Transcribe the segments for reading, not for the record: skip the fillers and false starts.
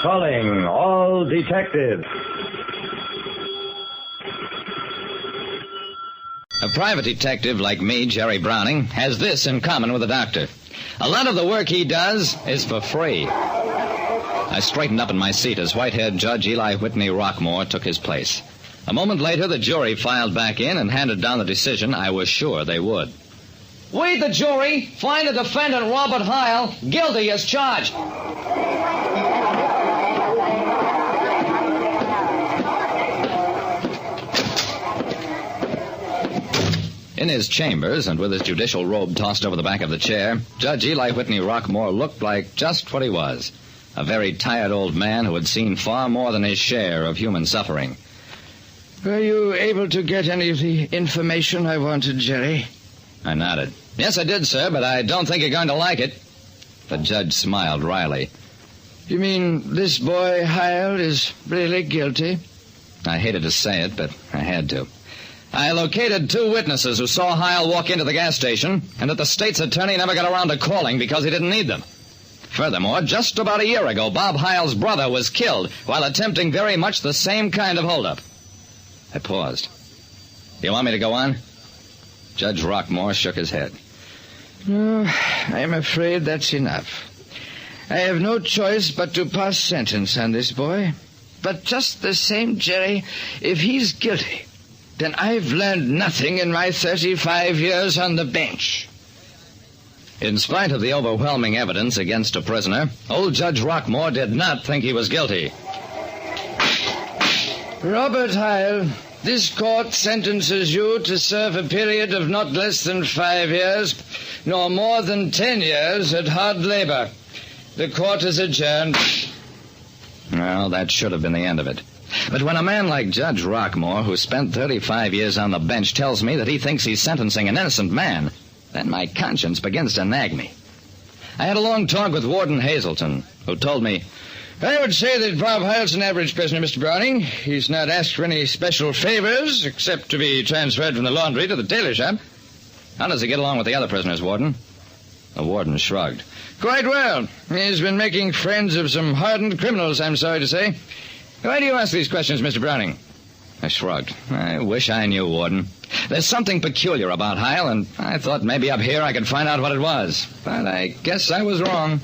Calling all detectives. A private detective like me, Jerry Browning, has this in common with a doctor. A lot of the work he does is for free. I straightened up in my seat as white-haired Judge Eli Whitney Rockmore took his place. A moment later, the jury filed back in and handed down the decision I was sure they would. We, the jury, find the defendant, Robert Heil, guilty as charged. In his chambers, and with his judicial robe tossed over the back of the chair, Judge Eli Whitney Rockmore looked like just what he was. A very tired old man who had seen far more than his share of human suffering. Were you able to get any of the information I wanted, Jerry? I nodded. Yes, I did, sir, but I don't think you're going to like it. The judge smiled wryly. You mean this boy, Heil, is really guilty? I hated to say it, but I had to. I located 2 witnesses who saw Heil walk into the gas station, and that the state's attorney never got around to calling because he didn't need them. Furthermore, just about a year ago, Bob Heil's brother was killed while attempting very much the same kind of holdup. I paused. Do you want me to go on? Judge Rockmore shook his head. No, I'm afraid that's enough. I have no choice but to pass sentence on this boy. But just the same, Jerry, if he's guilty, then I've learned nothing in my 35 years on the bench. In spite of the overwhelming evidence against a prisoner, old Judge Rockmore did not think he was guilty. Robert Heil, this court sentences you to serve a period of not less than 5 years, nor more than 10 years at hard labor. The court is adjourned. Well, that should have been the end of it. But when a man like Judge Rockmore, who spent 35 years on the bench, tells me that he thinks he's sentencing an innocent man, then my conscience begins to nag me. I had a long talk with Warden Hazelton, who told me, I would say that Bob Heil's an average prisoner, Mr. Browning. He's not asked for any special favors, except to be transferred from the laundry to the tailor shop. How does he get along with the other prisoners, Warden? The warden shrugged. Quite well. He's been making friends of some hardened criminals, I'm sorry to say. Why do you ask these questions, Mr. Browning? I shrugged. I wish I knew, Warden. There's something peculiar about Heil, and I thought maybe up here I could find out what it was. But I guess I was wrong.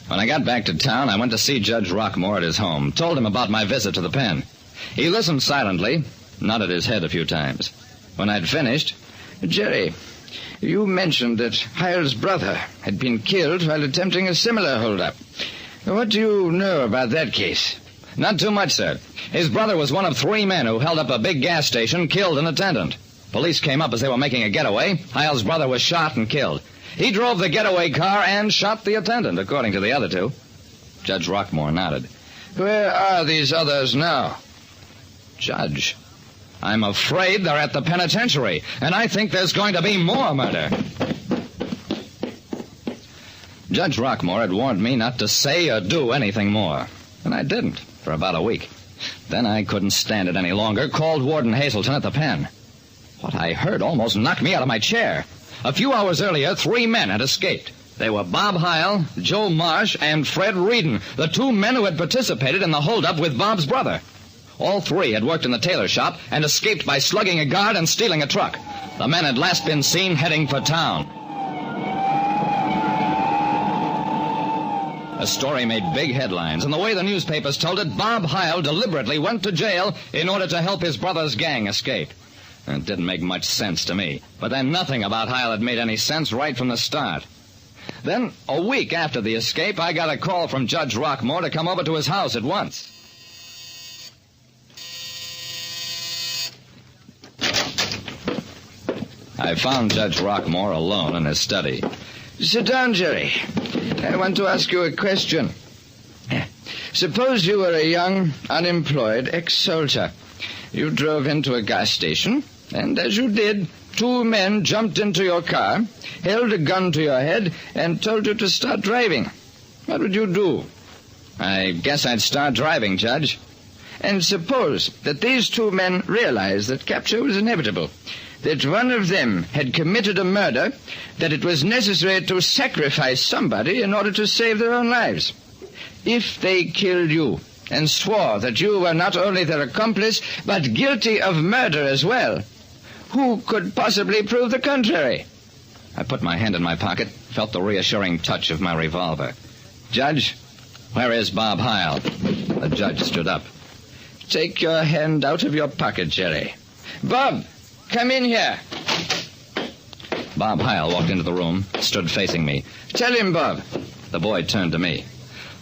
When I got back to town, I went to see Judge Rockmore at his home, told him about my visit to the pen. He listened silently, nodded his head a few times. When I'd finished, Jerry, you mentioned that Heil's brother had been killed while attempting a similar holdup. What do you know about that case? Not too much, sir. His brother was one of 3 men who held up a big gas station, killed an attendant. Police came up as they were making a getaway. Heil's brother was shot and killed. He drove the getaway car and shot the attendant, according to the other 2. Judge Rockmore nodded. Where are these others now? Judge, I'm afraid they're at the penitentiary, and I think there's going to be more murder. Judge Rockmore had warned me not to say or do anything more, and I didn't for about a week. Then I couldn't stand it any longer, called Warden Hazelton at the pen. What I heard almost knocked me out of my chair. A few hours earlier, 3 men had escaped. They were Bob Heil, Joe Marsh, and Fred Reedon, the 2 men who had participated in the holdup with Bob's brother. All 3 had worked in the tailor shop and escaped by slugging a guard and stealing a truck. The men had last been seen heading for town. The story made big headlines, and the way the newspapers told it, Bob Heil deliberately went to jail in order to help his brother's gang escape. It didn't make much sense to me, but then nothing about Heil had made any sense right from the start. Then, a week after the escape, I got a call from Judge Rockmore to come over to his house at once. I found Judge Rockmore alone in his study. Sit down, Jerry. I want to ask you a question. Suppose you were a young, unemployed ex-soldier. You drove into a gas station, and as you did, 2 men jumped into your car, held a gun to your head, and told you to start driving. What would you do? I guess I'd start driving, Judge. And suppose that these 2 men realized that capture was inevitable. that one of them had committed a murder, that it was necessary to sacrifice somebody in order to save their own lives. If they killed you and swore that you were not only their accomplice, but guilty of murder as well, who could possibly prove the contrary? I put my hand in my pocket, felt the reassuring touch of my revolver. Judge, where is Bob Heil? The judge stood up. Take your hand out of your pocket, Jerry. Bob, come in here. Bob Heil walked into the room, stood facing me. Tell him, Bob. The boy turned to me.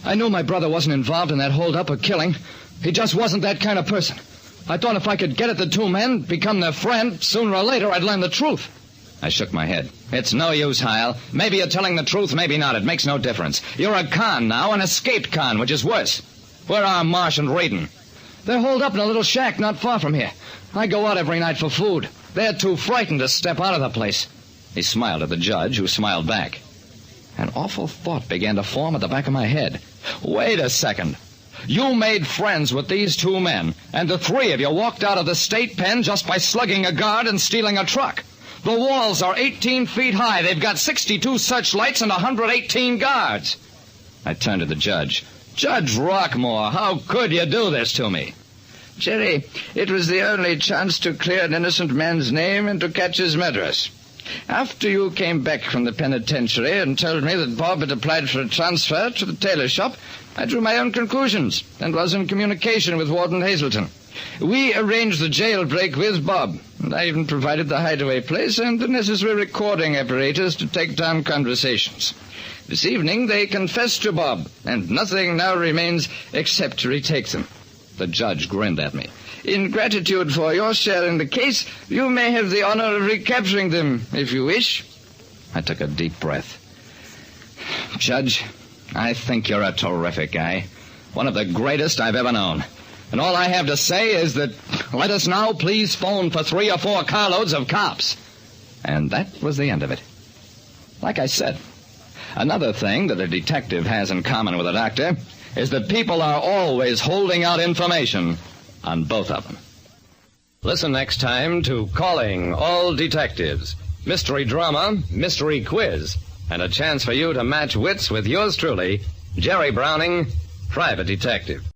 I knew my brother wasn't involved in that hold-up or killing. He just wasn't that kind of person. I thought if I could get at the two men, become their friend, sooner or later I'd learn the truth. I shook my head. It's no use, Heil. Maybe you're telling the truth, maybe not. It makes no difference. You're a con now, an escaped con, which is worse. Where are Marsh and Reardon? They're holed up in a little shack not far from here. I go out every night for food. They're too frightened to step out of the place. He smiled at the judge, who smiled back. An awful thought began to form at the back of my head. Wait a second. You made friends with these two men, and the three of you walked out of the state pen just by slugging a guard and stealing a truck. The walls are 18 feet high. They've got 62 searchlights and 118 guards. I turned to the judge. Judge Rockmore, how could you do this to me? Jerry, it was the only chance to clear an innocent man's name and to catch his murderers. After you came back from the penitentiary and told me that Bob had applied for a transfer to the tailor shop, I drew my own conclusions and was in communication with Warden Hazelton. We arranged the jailbreak with Bob, and I even provided the hideaway place and the necessary recording apparatus to take down conversations. This evening they confessed to Bob, and nothing now remains except to retake them. The judge grinned at me. In gratitude for your share in the case, you may have the honor of recapturing them, if you wish. I took a deep breath. Judge, I think you're a terrific guy. One of the greatest I've ever known. And all I have to say is that let us now please phone for 3 or 4 carloads of cops. And that was the end of it. Like I said, another thing that a detective has in common with a doctor is that people are always holding out information on both of them. Listen next time to Calling All Detectives. Mystery drama, mystery quiz, and a chance for you to match wits with yours truly, Jerry Browning, Private Detective.